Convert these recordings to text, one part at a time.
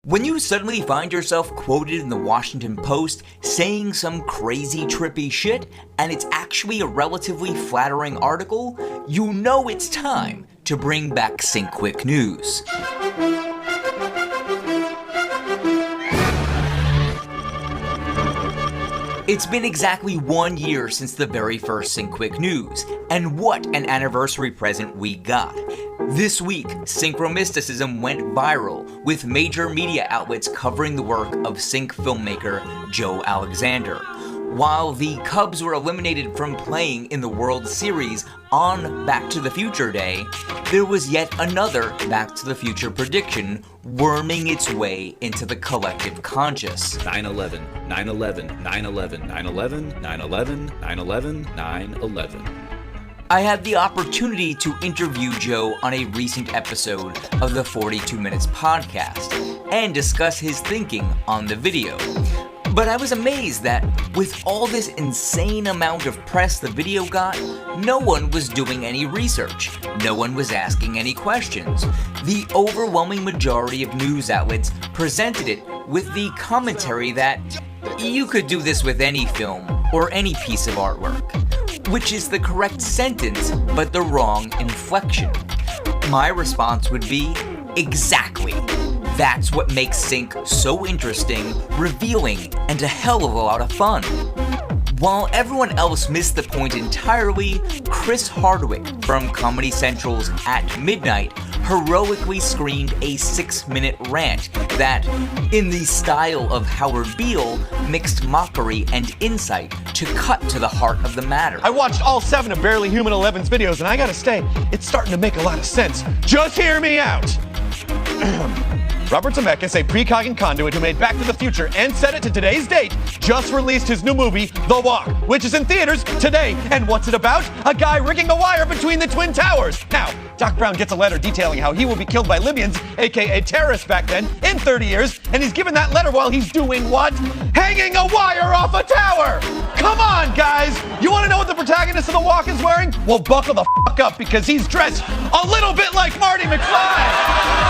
When you suddenly find yourself quoted in the Washington Post saying some crazy trippy shit, and it's actually a relatively flattering article, you know it's time to bring back Sync Quick News. It's been exactly 1 year since the very first Sync Quick News, and what an anniversary present we got. This week, Synchromysticism went viral, with major media outlets covering the work of Sync filmmaker Joe Alexander. While the Cubs were eliminated from playing in the World Series on Back to the Future Day, there was yet another Back to the Future prediction worming its way into the collective conscious. 9/11, 9/11, 9/11, 9/11, 9/11, 9/11, 9/11. I had the opportunity to interview Joe on a recent episode of the 42 Minutes podcast and discuss his thinking on the video. But I was amazed that with all this insane amount of press the video got, no one was doing any research. No one was asking any questions. The overwhelming majority of news outlets presented it with the commentary that you could do this with any film or any piece of artwork, which is the correct sentence but the wrong inflection. My response would be, exactly. That's what makes Sync so interesting, revealing, and a hell of a lot of fun. While everyone else missed the point entirely, Chris Hardwick from Comedy Central's At Midnight heroically screamed a 6-minute rant that, in the style of Howard Beale, mixed mockery and insight to cut to the heart of the matter. I watched all 7 of Barely Human 11's videos, and I gotta say, it's starting to make a lot of sense. Just hear me out. Robert Zemeckis, a precog and conduit who made Back to the Future and set it to today's date, just released his new movie, The Walk, which is in theaters today. And what's it about? A guy rigging a wire between the Twin Towers. Now, Doc Brown gets a letter detailing how he will be killed by Libyans, aka terrorists back then, in 30 years, and he's given that letter while he's doing what? Hanging a wire off a tower! Come on, guys! You want to know what the protagonist of The Walk is wearing? Well, buckle the fuck up, because he's dressed a little bit like Marty McFly!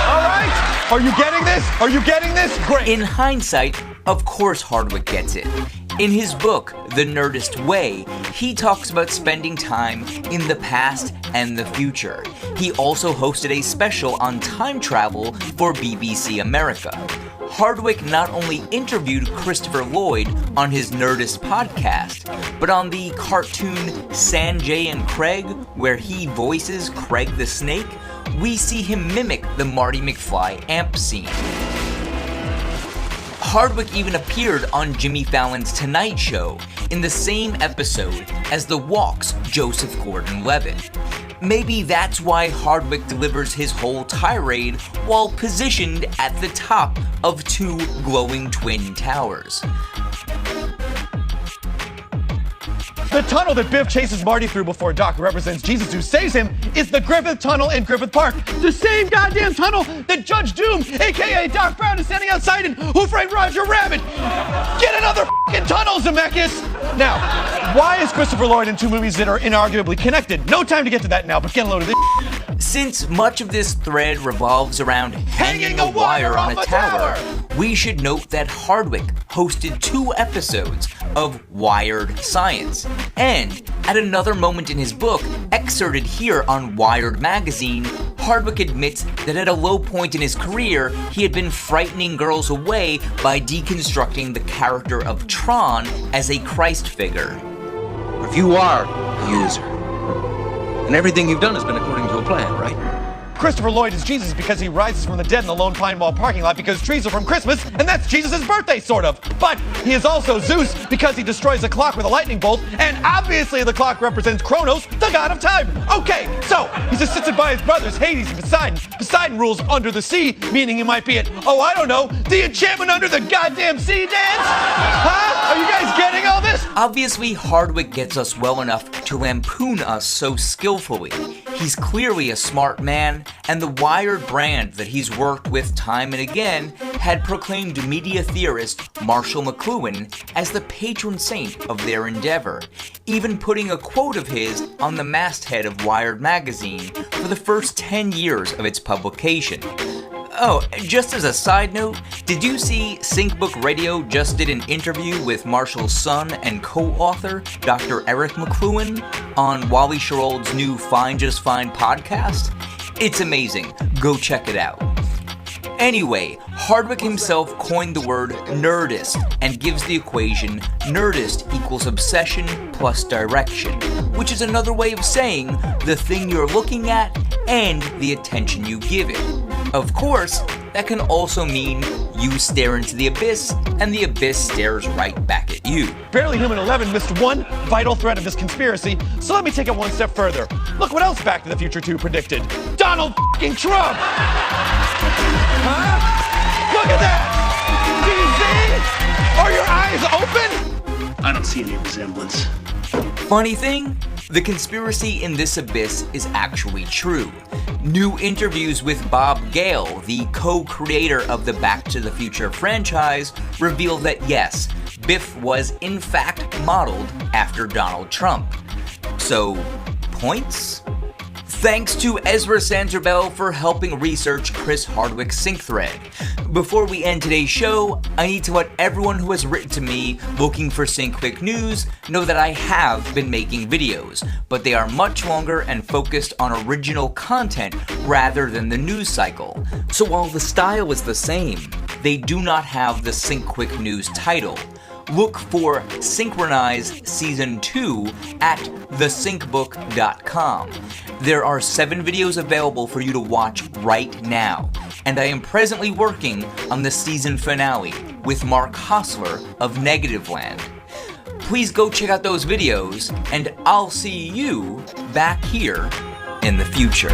All right? Are you getting this? Are you getting this? Great! In hindsight, of course Hardwick gets it. In his book, The Nerdist Way, he talks about spending time in the past and the future. He also hosted a special on time travel for BBC America. Hardwick not only interviewed Christopher Lloyd on his Nerdist podcast, but on the cartoon Sanjay and Craig, where he voices Craig the Snake, we see him mimic the Marty McFly amp scene. Hardwick even appeared on Jimmy Fallon's Tonight Show in the same episode as The Walk's Joseph Gordon-Levitt. Maybe that's why Hardwick delivers his whole tirade while positioned at the top of 2 glowing twin towers. The tunnel that Biff chases Marty through before Doc represents Jesus who saves him is the Griffith Tunnel in Griffith Park. The same goddamn tunnel that Judge Doom, aka Doc Brown, is standing outside in Who Framed Roger Rabbit. Get another fucking tunnel, Zemeckis! Now, why is Christopher Lloyd in 2 movies that are inarguably connected? No time to get to that now, but get a load of this. Since much of this thread revolves around hanging a wire on a tower, we should note that Hardwick hosted 2 episodes of Wired Science. And at another moment in his book, excerpted here on Wired magazine, Hardwick admits that at a low point in his career, he had been frightening girls away by deconstructing the character of Tron as a Christ figure. If you are a user, and everything you've done has been according to a plan, right? Christopher Lloyd is Jesus because he rises from the dead in the Lone Pine Mall parking lot because trees are from Christmas, and that's Jesus' birthday, sort of. But he is also Zeus because he destroys a clock with a lightning bolt, and obviously the clock represents Kronos, the god of time. Okay, so he's assisted by his brothers Hades and Poseidon. Poseidon rules under the sea, meaning he might be at, I don't know, the enchantment under the goddamn sea dance? Huh? Are you guys getting all this? Obviously, Hardwick gets us well enough to lampoon us so skillfully. He's clearly a smart man, and the Wired brand that he's worked with time and again had proclaimed media theorist Marshall McLuhan as the patron saint of their endeavor, even putting a quote of his on the masthead of Wired magazine for the first 10 years of its publication. Oh, just as a side note, Did you see SyncBook Radio just did an interview with Marshall's son and co-author, Dr. Eric McLuhan, on Wally Sherrold's new Fine Just Fine podcast? It's amazing. Go check it out. Anyway, Hardwick himself coined the word nerdist and gives the equation nerdist equals obsession plus direction, which is another way of saying the thing you're looking at and the attention you give it. Of course, that can also mean you stare into the abyss and the abyss stares right back at you. Barely Human 11 missed one vital thread of this conspiracy, so let me take it one step further. Look what else Back to the Future 2 predicted. Donald f***ing Trump! Huh? Look at that! Do you see? Are your eyes open? I don't see any resemblance. Funny thing, the conspiracy in this abyss is actually true. New interviews with Bob Gale, the co-creator of the Back to the Future franchise, reveal that yes, Biff was in fact modeled after Donald Trump. So, points? Thanks to Ezra Sanderbell for helping research Chris Hardwick's sync thread. Before we end today's show, I need to let everyone who has written to me looking for Sync Quick news know that I have been making videos, but they are much longer and focused on original content rather than the news cycle. So while the style is the same, they do not have the Sync Quick news title. Look for Synchronize Season 2 at thesyncbook.com. There are 7 videos available for you to watch right now, and I am presently working on the season finale with Mark Hostler of Negativland. Please go check out those videos, and I'll see you back here in the future.